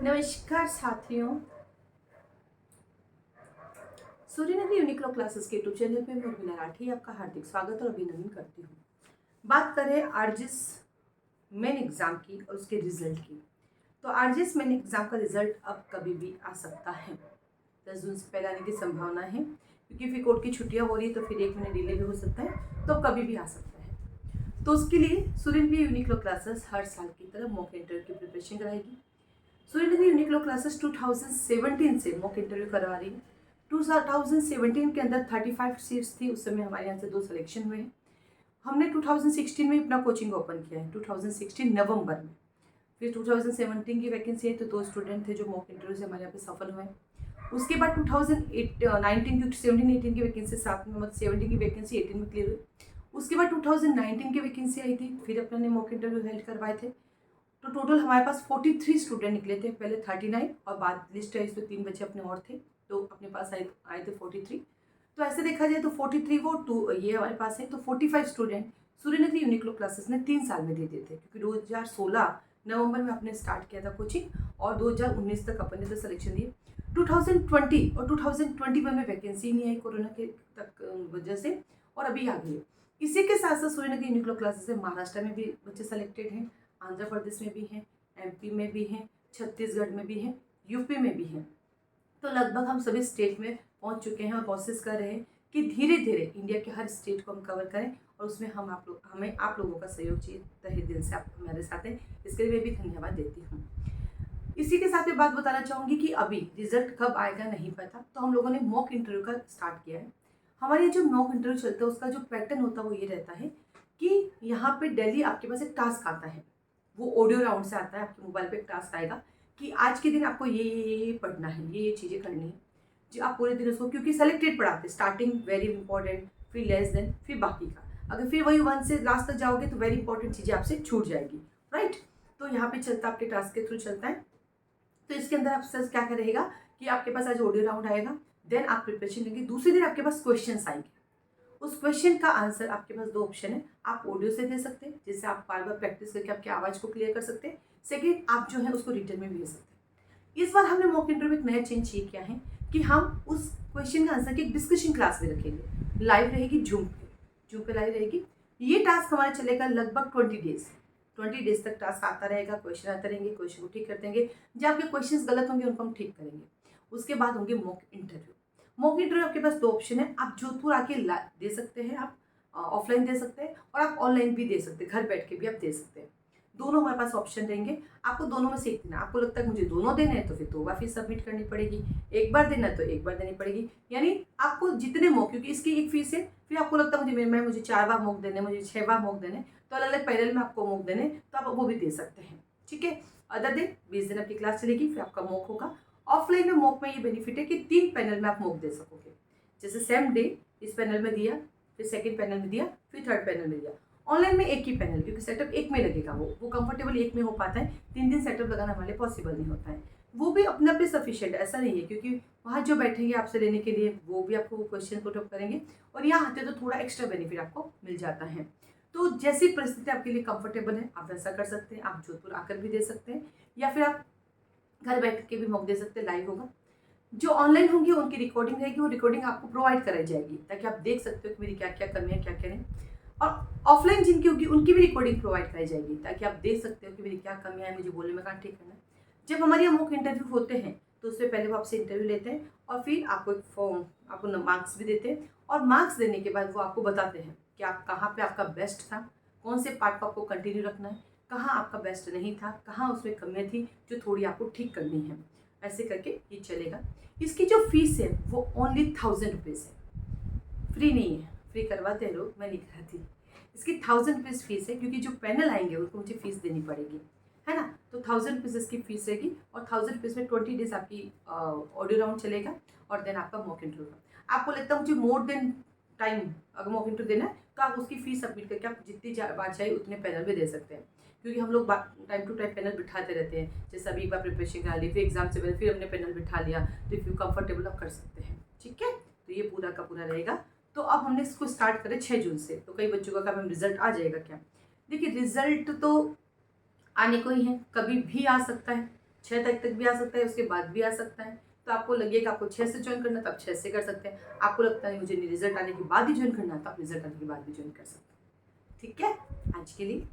नमस्कार साथियों, Suryanagari Uniqlo classes के यूट्यूब चैनल पे मैं उर्मिला राठी आपका हार्दिक स्वागत और अभिनंदन करती हूँ। बात करें आरजीएस मेन एग्जाम की और उसके रिजल्ट की, तो आरजीएस मेन एग्जाम का रिजल्ट अब कभी भी आ सकता है। 10 जून से पहले आने की संभावना है, क्योंकि फिर कोर्ट की छुट्टियाँ हो रही है तो फिर 1 महीने डिले भी हो सकता है, तो कभी भी आ सकता है। तो उसके लिए सूर्यनगरी यूनिक्लो क्लासेस हर साल की तरह मॉक इंटरव्यू की प्रिपरेशन कराएगी। सूर्यनगरी यूनिक्लो क्लासेस 2017 से मॉक इंटरव्यू करवा रही है। 2017 के अंदर 35 सीट्स थी, उस समय हमारे यहाँ से 2 सिलेक्शन हुए हैं। हमने 2016 में अपना कोचिंग ओपन किया है, 2016 नवंबर में। फिर 2017 की वैकेंसी है, तो 2 स्टूडेंट थे जो मॉक इंटरव्यू से हमारे यहाँ पे सफल हुए हैं। उसके बाद 2019 की 17-18 की वैकेंसी 7 में, मतलब 17 की वैकेंसी 18 में क्लियर हुई। उसके बाद 2019 की वैकेंसी आई थी, फिर अपने ने मॉक इंटरव्यू हेल्ड करवाए थे। तो टोटल हमारे पास 43 स्टूडेंट निकले थे, पहले 39 और बाद लिस्ट है इसमें 3 बच्चे अपने और थे, तो अपने पास आए थे 43। तो ऐसे देखा जाए तो 43 वो 2 ये हमारे पास है, तो 45 स्टूडेंट सूर्यनगरी यूनिक्लो क्लासेस ने 3 साल में दे दिए थे, क्योंकि 2016 नवंबर में अपने स्टार्ट किया था कोचिंग और 2019 तक अपने तो सिलेक्शन दिए। 2020 और 2021 में वैकेंसी नहीं आई कोरोना के तक वजह से, और अभी आ गई है। इसी के साथ साथ सूर्यनगरी यूनिक्लो क्लासेस से महाराष्ट्र में भी बच्चे सेलेक्टेड हैं, आंध्र प्रदेश में भी हैं, एमपी में भी हैं, छत्तीसगढ़ में भी हैं, यूपी में भी हैं। तो लगभग हम सभी स्टेट में पहुंच चुके हैं और कोशिश कर रहे हैं कि धीरे धीरे इंडिया के हर स्टेट को हम कवर करें, और उसमें हमें आप लोगों का सहयोग चाहिए। तहे दिल से आप हमारे साथ हैं, इसके लिए भी धन्यवाद देती हूँ। इसी के साथ मैं बात बताना चाहूँगी कि अभी रिजल्ट कब आएगा नहीं पता, तो हम लोगों ने मॉक इंटरव्यू का स्टार्ट किया है। हमारे जो मॉक इंटरव्यू चलता है उसका जो पैटर्न होता है वो ये रहता है कि यहाँ पे डेली आपके पास एक टास्क आता है, वो ऑडियो राउंड से आता है। आपके मोबाइल पे एक टास्क आएगा कि आज के दिन आपको ये पढ़ना है, ये चीज़ें करनी है जी। आप पूरे दिन उसको, क्योंकि सेलेक्टेड पढ़ाते, स्टार्टिंग वेरी इंपॉर्टेंट, फिर लेस देन, फिर बाकी का। अगर फिर वही 1 से लास्ट तक जाओगे तो वेरी इंपॉर्टेंट चीज़ें आपसे छूट जाएगी, राइट। तो यहाँ पे चलता आपके टास्क के थ्रू चलता है। तो इसके अंदर आप सर क्या करेगा कि आपके पास आज ऑडियो राउंड आएगा, देन आप प्रिपरेशन लेंगे। दूसरे दिन आपके पास क्वेश्चन आएंगे, उस क्वेश्चन का आंसर आपके पास 2 ऑप्शन है। आप ऑडियो से दे सकते हैं, जिससे आप बार बार प्रैक्टिस करके आपकी आवाज़ को क्लियर कर सकते हैं। सेकेंड, आप जो है उसको रिटर्न में भी दे सकते हैं। इस बार हमने मॉक इंटरव्यू एक नया चेंज ये किया है कि हम उस क्वेश्चन का आंसर की एक डिस्कशन क्लास में रखेंगे, लाइव रहेगी, जूम पे लाइव रहेगी। ये टास्क हमारा चलेगा लगभग 20 डेज तक टास्क आता रहेगा, क्वेश्चन आते रहेंगे, क्वेश्चन को ठीक कर देंगे। जो आपके क्वेश्चन गलत होंगे उनको हम ठीक करेंगे। उसके बाद होंगे मॉक इंटरव्यू। मॉक इंटरव्यू आपके पास 2 ऑप्शन है, आप जोधपुर आके दे सकते हैं, आप ऑफलाइन दे सकते हैं, और आप ऑनलाइन भी दे सकते हैं, घर बैठ के भी आप दे सकते हैं। दोनों हमारे पास ऑप्शन रहेंगे, आपको दोनों में से एक देना। आपको लगता है मुझे दोनों देने हैं तो फिर 2 बार फीस सबमिट करनी पड़ेगी, एक बार देना है तो एक बार देनी पड़ेगी। यानी आपको जितने मॉक, क्योंकि इसकी एक फीस है, फिर आपको लगता है मुझे 4 बार मॉक देने, मुझे 6 बार मॉक देने, तो अलग अलग पैनल में आपको मॉक देने, तो आप वो भी दे सकते हैं, ठीक है। अदर दिन 20 दिन आपकी क्लास चलेगी, फिर आपका मॉक होगा। ऑफलाइन में मॉक में ये बेनिफिट है कि 3 पैनल में आप मॉक दे सकोगे। जैसे सेम डे इस पैनल में दिया, फिर सेकंड पैनल में दिया, फिर थर्ड पैनल में दिया। ऑनलाइन में एक ही पैनल, क्योंकि सेटअप एक में लगेगा, वो कंफर्टेबल एक में हो पाता है। 3 दिन सेटअप लगाना हमारे लिए पॉसिबल नहीं होता है। वो भी अपने आप सफिशिएंट ऐसा नहीं है, क्योंकि वहाँ जो बैठेंगे आपसे लेने के लिए वो भी आपको क्वेश्चन पुट अप करेंगे, और यहाँ आते तो थोड़ा एक्स्ट्रा बेनिफिट आपको मिल जाता है। तो जैसी परिस्थिति आपके लिए कंफर्टेबल है आप वैसा कर सकते हैं। आप जोधपुर आकर भी दे सकते हैं, या फिर आप घर बैठ के भी मॉक दे सकते हैं, लाइव होगा। जो ऑनलाइन होंगी उनकी रिकॉर्डिंग रहेगी, वो रिकॉर्डिंग आपको प्रोवाइड कराई जाएगी, ताकि आप देख सकते हो कि मेरी क्या क्या कमी है, क्या क्या नहीं। और ऑफलाइन जिनकी होगी उनकी भी रिकॉर्डिंग प्रोवाइड कराई जाएगी, ताकि आप देख सकते हो कि मेरी क्या कमियां है, मुझे बोलने में कहाँ ठीक करना है। जब हमारे यहाँ मॉक इंटरव्यू होते हैं तो उससे पहले वो आपसे इंटरव्यू लेते हैं, और फिर आपको एक फॉर्म, आपको मार्क्स भी देते हैं, और मार्क्स देने के बाद वो आपको बताते हैं कि आप कहाँ पे आपका बेस्ट था, कौन से पार्ट को आपको कंटिन्यू रखना है, कहाँ आपका बेस्ट नहीं था, कहाँ उसमें कमियाँ थी जो थोड़ी आपको ठीक करनी है। ऐसे करके ये चलेगा। इसकी जो फीस है वो ओनली 1000 रुपीज़ है, फ्री नहीं है। फ्री करवाते हैं लोग, मैं नहीं कराती। इसकी 1000 रुपीज़ फीस है, क्योंकि जो पैनल आएंगे उनको मुझे फीस देनी पड़ेगी, है ना। तो 1000 रुपीज़ इसकी फीस रहेगी, और 1000 रुपीज़ में 20 डेज आपकी ऑडियो राउंड चलेगा, और देन आपका मॉक इंटरव्यू का। आपको लगता है मुझे मोर देन टाइम अगर मॉक इंटरव्यू देना है, तो आप उसकी फीस सबमिट करके आप जितनी बार चाहिए उतने पैनल में दे सकते हैं, क्योंकि हम लोग टाइम टू टाइम पैनल बिठाते रहते हैं। जैसे अभी एक बार प्रिपरेशन करा ली, फिर एग्जाम से पहले फिर हमने पैनल बिठा लिया, तो इफ़ यू कंफर्टेबल आप कर सकते हैं, ठीक है। तो ये पूरा का पूरा रहेगा। तो अब हमने इसको स्टार्ट करें 6 जून से। तो कई बच्चों का मैम रिजल्ट आ जाएगा क्या? देखिए, रिजल्ट तो आने को ही है, कभी भी आ सकता है, 6 तारीख तक भी आ सकता है, उसके बाद भी आ सकता है। तो आपको लगे कि आपको 6 से ज्वाइन करना है तो आप 6 से कर सकते हैं। आपको लगता है मुझे रिजल्ट आने के बाद ही ज्वाइन करना है तो आप रिजल्ट आने के बाद भी ज्वाइन कर सकते हैं। ठीक है, आज के लिए